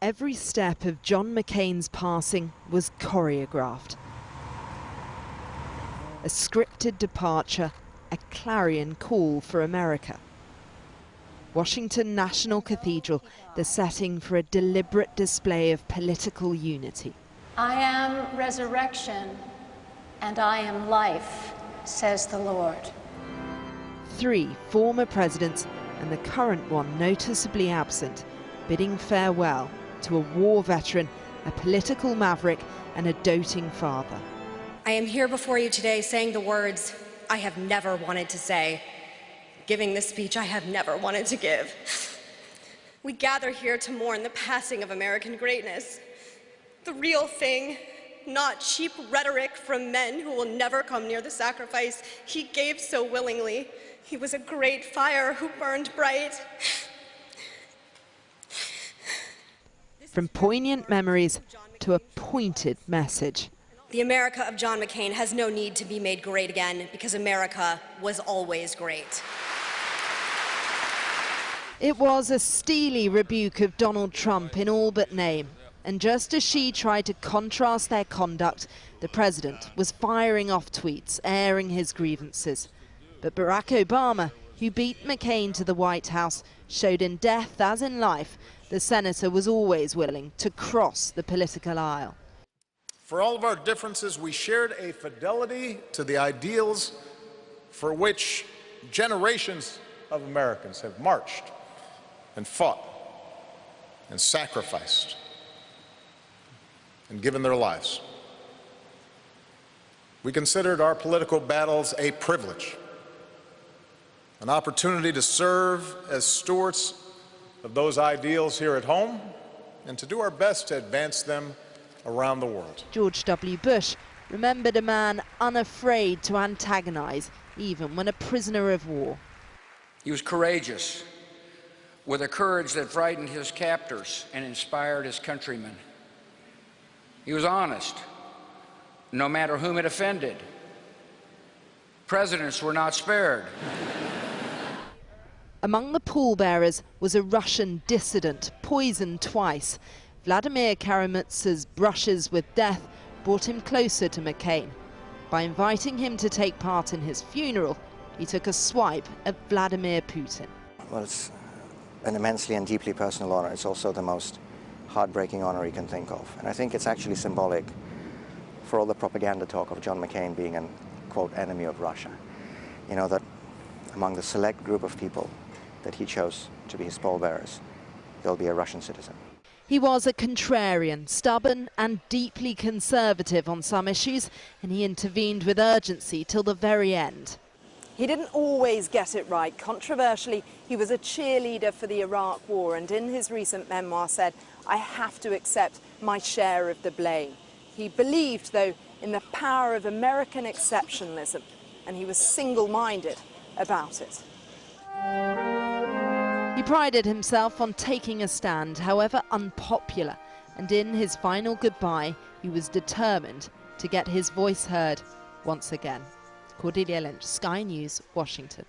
Every step of John McCain's passing was choreographed. A scripted departure, a clarion call for America. Washington National Cathedral, the setting for a deliberate display of political unity. I am resurrection and I am life, says the Lord. 3 former presidents and the current one noticeably absent, bidding farewell to a war veteran, a political maverick and a doting father. I am here before you today saying the words I have never wanted to say, giving the speech I have never wanted to give. We gather here to mourn the passing of American greatness, the real thing, not cheap rhetoric from men who will never come near the sacrifice he gave so willingly. He was a great fire who burned bright. From poignant memories to a pointed message. The America of John McCain has no need to be made great again because America was always great. It was a steely rebuke of Donald Trump in all but name. And just as she tried to contrast their conduct, the president was firing off tweets, airing his grievances. But Barack Obama, who beat McCain to the White House, showed in death as in life the senator was always willing to cross the political aisle. For all of our differences, we shared a fidelity to the ideals for which generations of Americans have marched and fought and sacrificed and given their lives. We considered our political battles a privilege, an opportunity to serve as stewards of those ideals here at home and to do our best to advance them around the world. George W. Bush remembered a man unafraid to antagonize, even when a prisoner of war. He was courageous, with a courage that frightened his captors and inspired his countrymen. He was honest, no matter whom it offended. Presidents were not spared. Among the pallbearers was a Russian dissident, poisoned twice. Vladimir Kara-Murza's brushes with death brought him closer to McCain. By inviting him to take part in his funeral, he took a swipe at Vladimir Putin. Well, it's an immensely and deeply personal honor. It's also the most heartbreaking honor you can think of. And I think it's actually symbolic for all the propaganda talk of John McCain being an, quote, enemy of Russia. You know, that among the select group of people that he chose to be his pallbearers, there'll be a Russian citizen. He was a contrarian, stubborn and deeply conservative on some issues, and he intervened with urgency till the very end. He didn't always get it right. Controversially, he was a cheerleader for the Iraq War, and in his recent memoir said, "I have to accept my share of the blame." He believed, though, in the power of American exceptionalism, and he was single-minded about it. He prided himself on taking a stand, however unpopular, and in his final goodbye, he was determined to get his voice heard once again. Cordelia Lynch, Sky News, Washington.